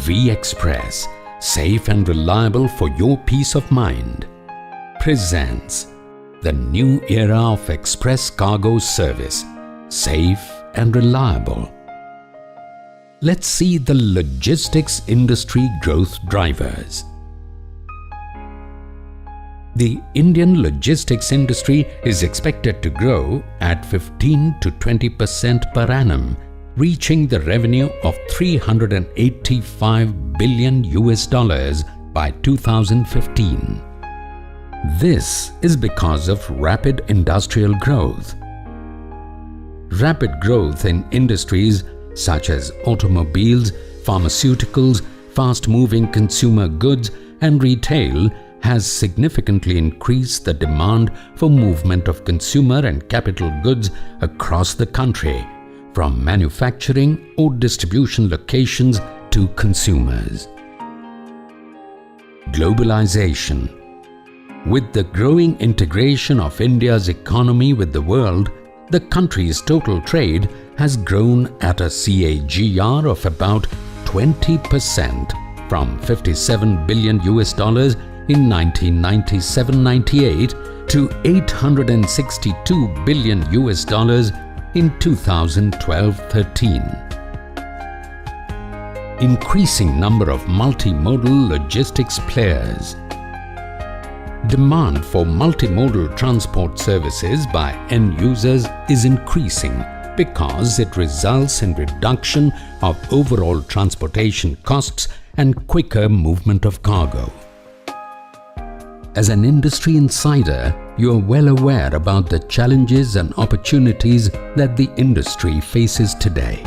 V-Xpress, safe and reliable for your peace of mind, presents the new era of express cargo service, safe and reliable. Let's see the logistics industry growth drivers. The Indian logistics industry is expected to grow at 15 to 20% per annum, reaching the revenue of $385 billion by 2015. This is because of rapid industrial growth. Rapid growth in industries such as automobiles, pharmaceuticals, fast-moving consumer goods and retail has significantly increased the demand for movement of consumer and capital goods across the country, from manufacturing or distribution locations to consumers. Globalization. With the growing integration of India's economy with the world, the country's total trade has grown at a CAGR of about 20% from $57 billion in 1997-98 to $862 billion in 2012-13. Increasing number of multimodal logistics players. Demand for multimodal transport services by end users is increasing because it results in reduction of overall transportation costs and quicker movement of cargo. As an industry insider, you are well aware about the challenges and opportunities that the industry faces today.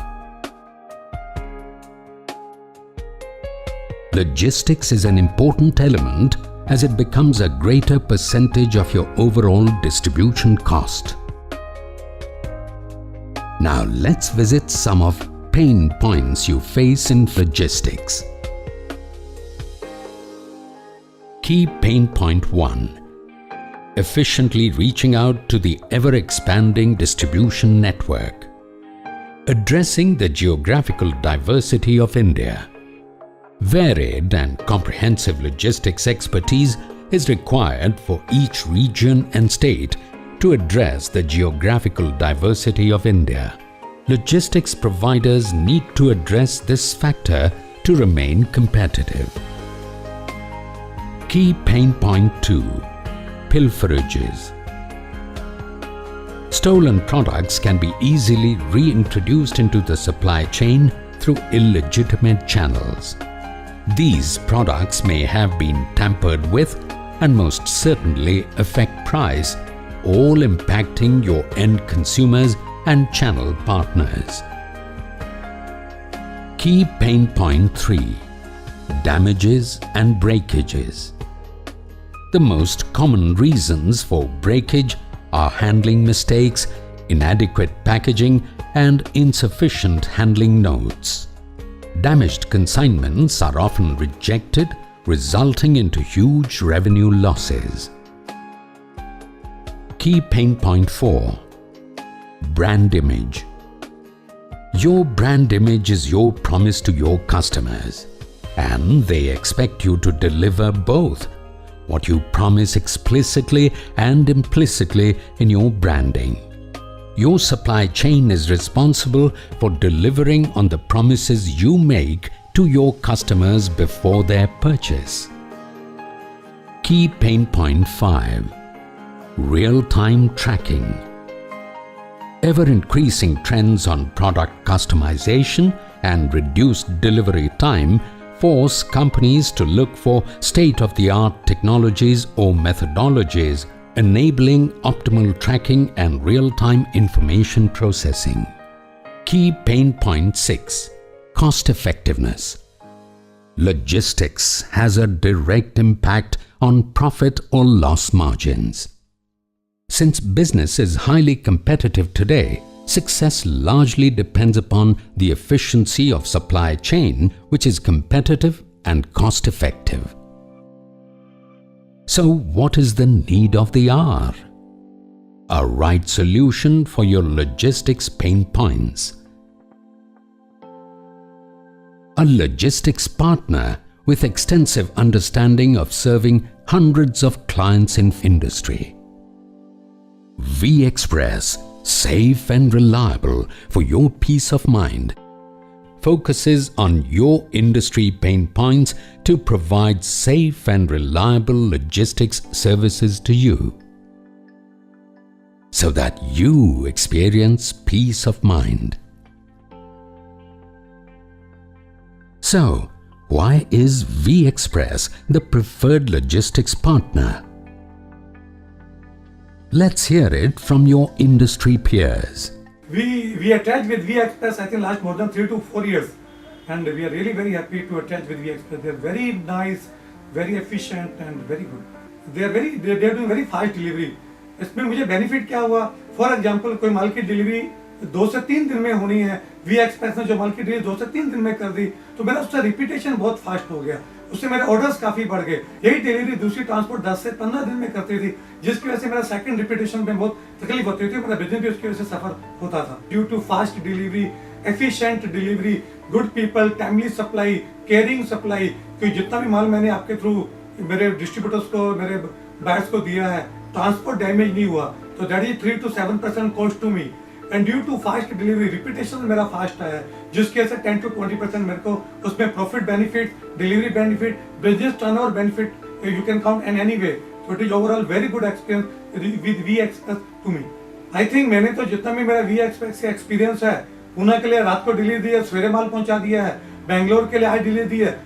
Logistics is an important element as it becomes a greater percentage of your overall distribution cost. Now let's visit some of pain points you face in logistics. Key pain point 1. Efficiently reaching out to the ever-expanding distribution network. Addressing the geographical diversity of India. Varied and comprehensive logistics expertise is required for each region and state to address the geographical diversity of India. Logistics providers need to address this factor to remain competitive. Key pain point 2. Pilferages. Stolen products can be easily reintroduced into the supply chain through illegitimate channels. These products may have been tampered with and most certainly affect price, all impacting your end consumers and channel partners. Key pain point 3. Damages and breakages. The most common reasons for breakage are handling mistakes, inadequate packaging, and insufficient handling notes. Damaged consignments are often rejected, resulting into huge revenue losses. Key pain point 4. Brand image. Your brand image is your promise to your customers, and they expect you to deliver both what you promise explicitly and implicitly in your branding. Your supply chain is responsible for delivering on the promises you make to your customers before their purchase. Key pain point 5. Real-time tracking. Ever-increasing trends on product customization and reduced delivery time force companies to look for state-of-the-art technologies or methodologies enabling optimal tracking and real-time information processing. Key pain point 6. Cost effectiveness. Logistics has a direct impact on profit or loss margins. Since business is highly competitive today, success largely depends upon the efficiency of supply chain, which is competitive and cost-effective. So what is the need of the hour? A right solution for your logistics pain points. a logistics partner with extensive understanding of serving hundreds of clients in industry. V-Xpress, safe and reliable for your peace of mind, focuses on your industry pain points to provide safe and reliable logistics services to you, so that you experience peace of mind. So, why is V-Xpress the preferred logistics partner? Let's hear it from your industry peers. We attach with V-Xpress, I think, last more than 3 to 4 years, and we are really very happy to attach with V-Xpress. They are very nice, very efficient, and very good. They are doing very fast delivery. इसमें मुझे benefit क्या हुआ? For example, कोई माल की delivery 2 से 3 दिन में होनी है, V-Xpress ने जो माल की डिलीवरी 2 से 3 दिन में कर दी, तो मेरा उसका रिपीटेशन बहुत फास्ट हो गया, उससे मेरे ऑर्डर्स काफी बढ़ गए। यही डिलीवरी दूसरी ट्रांसपोर्ट 10 से 15 दिन में करती थी, जिसकी वजह से मेरा सेकंड रिपीटेशन में बहुत तकलीफ होती थी, मेरा बिजनेस भी उसकी वजह से सफर होता था। Due to fast delivery, efficient delivery, good people, timely supply, caring supply, क्योंकि जितना भी माल मैंने आपके थ्रू मेरे डिस्ट्रीब्यूटर्स को, मेरे बायर्स को दिया है, ट्रांसपोर्ट डैमेज नहीं हुआ, तो that is 3 to 7% cost to me. And due to fast delivery, repetition मेरा फास्ट आया, जिसकी वजह से 10 to 20% मेरे को उसमें profit benefit, delivery benefit, business turnover benefit you can count in any way. So it is overall very good experience with V-Xpress to me. I think मैंने तो जितना भी मेरा V-Xpress का एक्सपीरियंस है, पुणे के लिए रात को डिलीवरी दी है, सवेरे माल पहुंचा दिया है, बेंगलोर के लिए आज डिलीवरी दी है,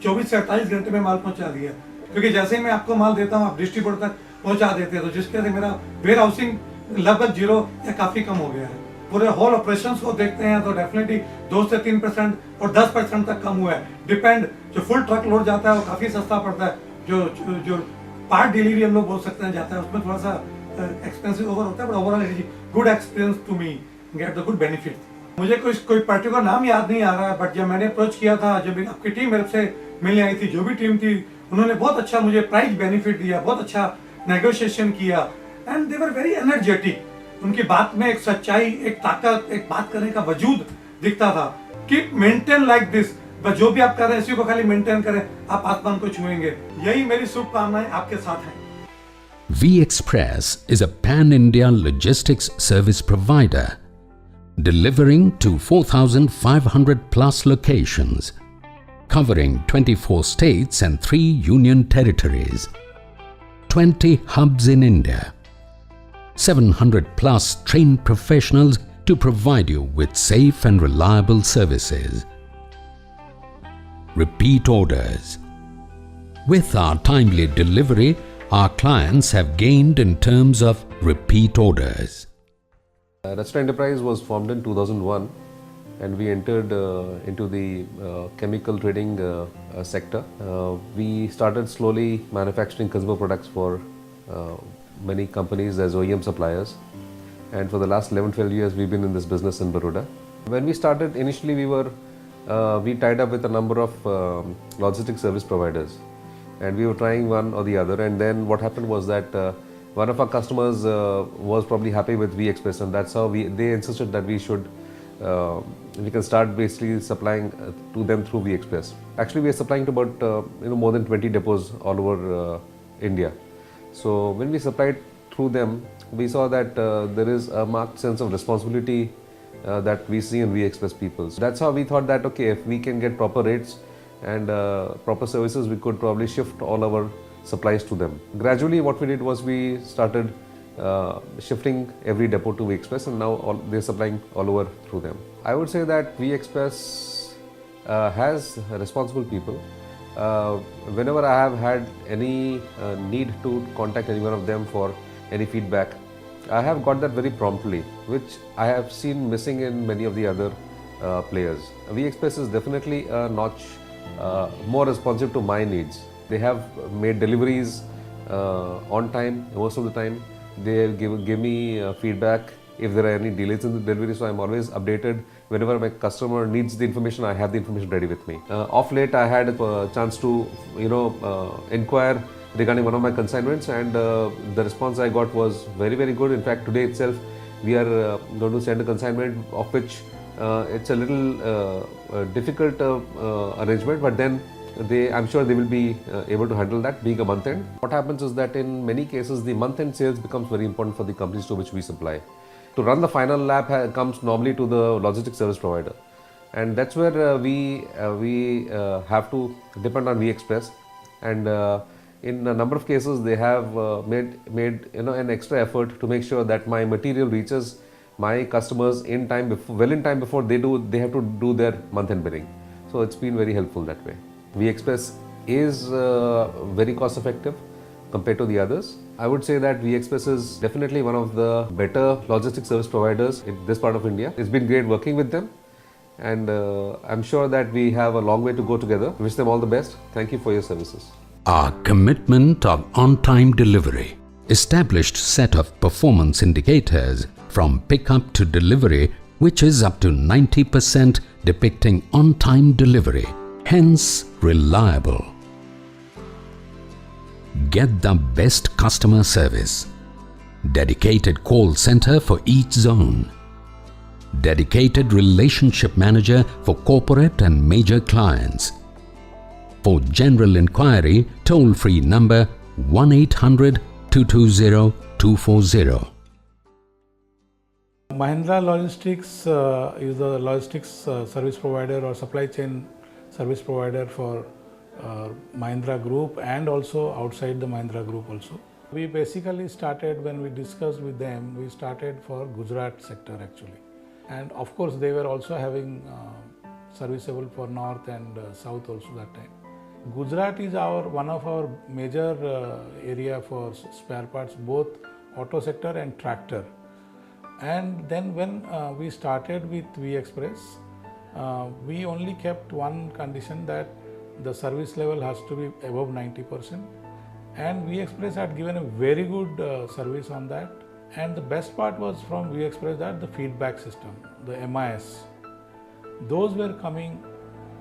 24 से 48 घंटे में माल पहुंचा दिया है, क्योंकि जैसे ही मैं आपको माल देता हूँ आप डिस्ट्रीब्यूटर तक पहुंचा देते हैं, तो जिसके वजह से मेरा वेयर हाउसिंग लगभग 0 या काफी कम हो गया है। पूरे होल ऑपरेशंस को देखते हैं तो डेफिनेटली 2 से 3% और 10% तक कम हुआ है। डिपेंड, जो फुल ट्रक लोड जाता है वो काफी सस्ता पड़ता है, जो पार्ट डिलीवरी हम लोग बोल सकते हैं जाता है, उसमें थोड़ा सा एक्सपेंसिव ओवर होता है, but overall it is good experience to me, get the good benefit. मुझे कोई पर्टिकुलर नाम याद नहीं आ रहा है, बट जब मैंने अप्रोच किया था, जब आपकी टीम मेरे से मिलने आई थी, जो भी टीम थी, उन्होंने बहुत अच्छा मुझे प्राइस बेनिफिट दिया, बहुत अच्छा नेगोशिएशन किया, and they were very energetic. उनकी बात में एक सच्चाई, एक ताकत, एक बात करने का वजूद दिखता था। कीप मेंटेन लाइक दिस, बस जो भी आप कर रहे हैं इसी को खाली मेंटेन करें, आप आसमान को छुएंगे। यही मेरी शुभकामनाएं आपके साथ हैं। V-Xpress is a pan-India logistics service provider, delivering to 4,500 plus locations, covering 24 states and 3 union territories, 20 hubs in India, 700 plus trained professionals to provide you with safe and reliable services. Repeat orders. With our timely delivery, our clients have gained in terms of repeat orders. Restaurant Enterprise was formed in 2001, and we entered into the chemical trading sector. We started slowly manufacturing consumer products for many companies as OEM suppliers, and for the last 11-12 years we've been in this business in Baroda. When we started, initially we tied up with a number of logistics service providers, and we were trying one or the other, and then what happened was that one of our customers was probably happy with V-Xpress, and that's how they insisted that we can start basically supplying to them through V-Xpress. Actually, we are supplying to about more than 20 depots all over India. So when we supplied through them, we saw that there is a marked sense of responsibility that we see in V-Xpress people. So that's how we thought that, okay, if we can get proper rates and proper services, we could probably shift all our supplies to them. Gradually what we did was we started shifting every depot to V-Xpress, and now they're supplying all over through them. I would say that V-Xpress has responsible people. Whenever I have had any need to contact any one of them for any feedback, I have got that very promptly, which I have seen missing in many of the other players. V-Xpress is definitely a notch more responsive to my needs. They have made deliveries on time most of the time. They give me feedback if there are any delays in the delivery, so I'm always updated. Whenever my customer needs the information, I have the information ready with me. Off late, I had a chance to inquire regarding one of my consignments, and the response I got was very, very good. In fact, today itself, we are going to send a consignment of which It's a little difficult arrangement, but then I'm sure they will be able to handle that being a month end. What happens is that in many cases the month end sales becomes very important for the companies to which we supply. To run the final lap comes normally to the logistics service provider, and that's where we have to depend on V-Xpress, and in a number of cases they have made an extra effort to make sure that my material reaches my customers in time before they have to do their month end billing. So it's been very helpful that way. V-Xpress is very cost effective compared to the others. I would say that V-Xpress is definitely one of the better logistics service providers in this part of India. It's been great working with them, and I'm sure that we have a long way to go together. Wish them all the best. Thank you for your services. Our commitment of on-time delivery, established set of performance indicators from pickup to delivery, which is up to 90% depicting on-time delivery, hence reliable. Get the best customer service. Dedicated call center for each zone. Dedicated relationship manager for corporate and major clients. For general inquiry, toll-free number 1-800-220-240. Mahindra Logistics is a logistics service provider or supply chain service provider for Mahindra Group and also outside the Mahindra Group also. We basically started, when we discussed with them, we started for Gujarat sector actually. And of course they were also having serviceable for North and South also that time. Gujarat is one of our major area for spare parts, both auto sector and tractor. And then when we started with V-Xpress, we only kept one condition, that the service level has to be above 90%, and V-Xpress had given a very good service on that. And the best part was from V-Xpress that the feedback system, the MIS, those were coming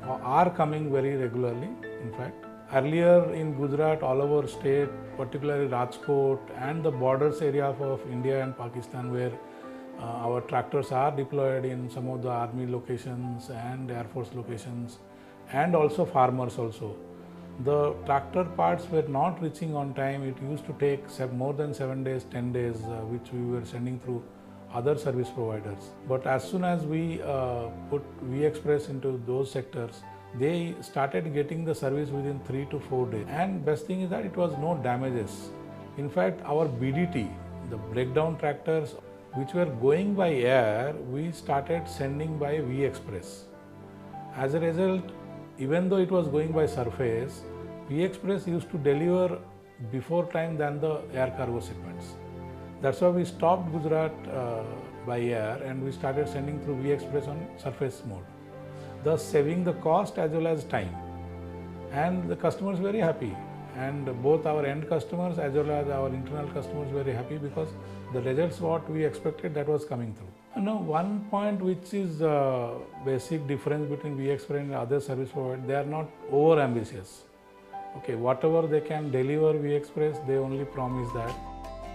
or are coming very regularly. In fact, earlier in Gujarat, all over state, particularly Rajkot and the borders area of India and Pakistan, where our tractors are deployed in some of the army locations and air force locations, and also farmers also. The tractor parts were not reaching on time. It used to take more than 7 days, 10 days, which we were sending through other service providers. But as soon as we put V-Xpress into those sectors, they started getting the service within 3 to 4 days. And best thing is that it was no damages. In fact, our BDT, the breakdown tractors, which were going by air, we started sending by V-Xpress. As a result, even though it was going by surface, V-Xpress used to deliver before time than the air cargo segments. That's why we stopped Gujarat by air and we started sending through V-Xpress on surface mode, thus saving the cost as well as time. And the customers very happy, and both our end customers as well as our internal customers very happy, because the results what we expected, that was coming through. Now, one point which is basic difference between V-Xpress and other service providers, they are not over ambitious. Okay, whatever they can deliver V-Xpress, they only promise that.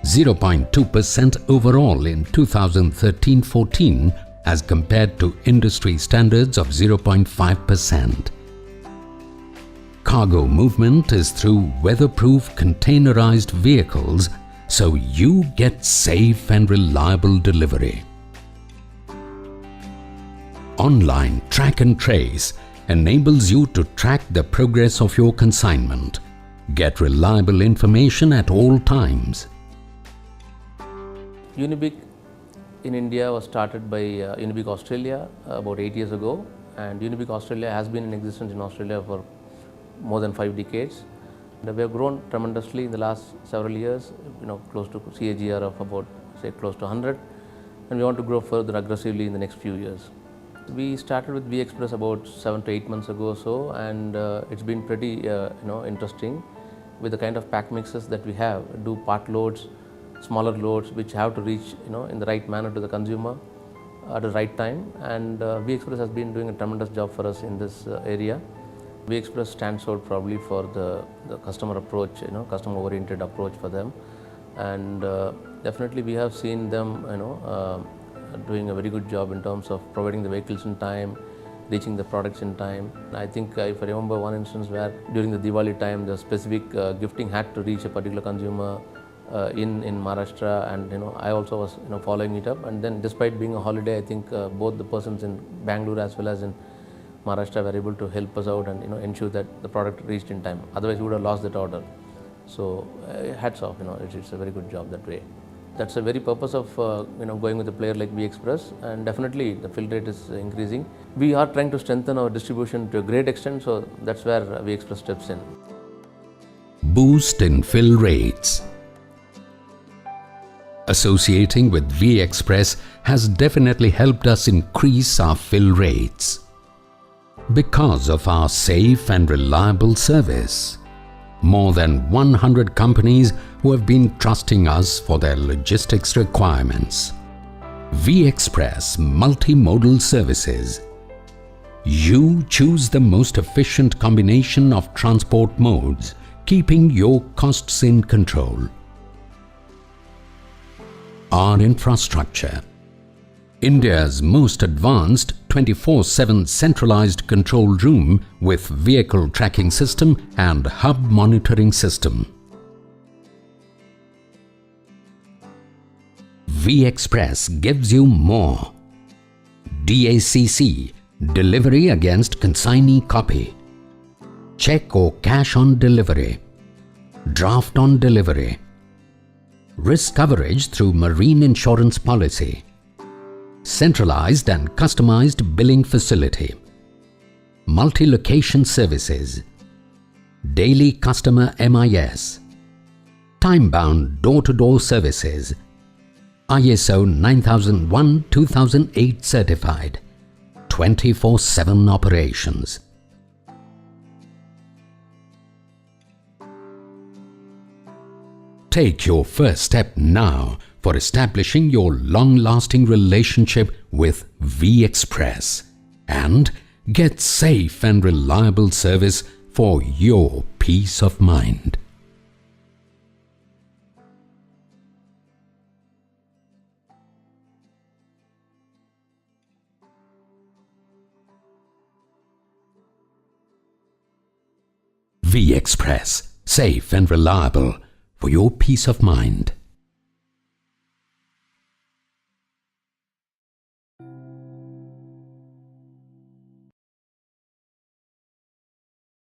0.2% overall in 2013-14 as compared to industry standards of 0.5%. Cargo movement is through weatherproof containerized vehicles, so you get safe and reliable delivery. Online track and trace enables you to track the progress of your consignment. Get reliable information at all times. Unibic in India was started by Unibic Australia about 8 years ago, and Unibic Australia has been in existence in Australia for more than 5 decades. And we have grown tremendously in the last several years, close to CAGR of about, say, close to 100, and we want to grow further aggressively in the next few years. We started with V-Xpress about 7 to 8 months ago or so, and it's been pretty interesting with the kind of pack mixes that we have. Do part loads, smaller loads which have to reach in the right manner to the consumer at the right time, and V-Xpress has been doing a tremendous job for us in this area. V-Xpress stands out probably for the customer approach, customer oriented approach for them, and definitely we have seen them doing a very good job in terms of providing the vehicles in time, reaching the products in time. I think if I remember one instance where during the Diwali time, the specific gifting had to reach a particular consumer in Maharashtra, and I also was following it up. And then, despite being a holiday, I think both the persons in Bangalore as well as in Maharashtra were able to help us out and ensure that the product reached in time. Otherwise, we would have lost that order. So hats off. It's a very good job that way. That's the very purpose of going with a player like V-Xpress, and definitely the fill rate is increasing. We are trying to strengthen our distribution to a great extent, so that's where V-Xpress steps in. Boost in fill rates. Associating with V-Xpress has definitely helped us increase our fill rates because of our safe and reliable service. More than 100 companies who have been trusting us for their logistics requirements. V-Xpress Multimodal Services. You choose the most efficient combination of transport modes, keeping your costs in control. Our infrastructure. India's most advanced 24/7 centralized control room with vehicle tracking system and hub monitoring system. V-Xpress gives you more. DACC, delivery against consignee copy. Check or cash on delivery. Draft on delivery. Risk coverage through marine insurance policy. Centralized and customized billing facility. Multi-location services. Daily customer MIS. Time-bound door-to-door services. ISO 9001-2008 certified. 24/7 operations. Take your first step now for establishing your long-lasting relationship with V-Xpress and get safe and reliable service for your peace of mind. V-Xpress, safe and reliable for your peace of mind.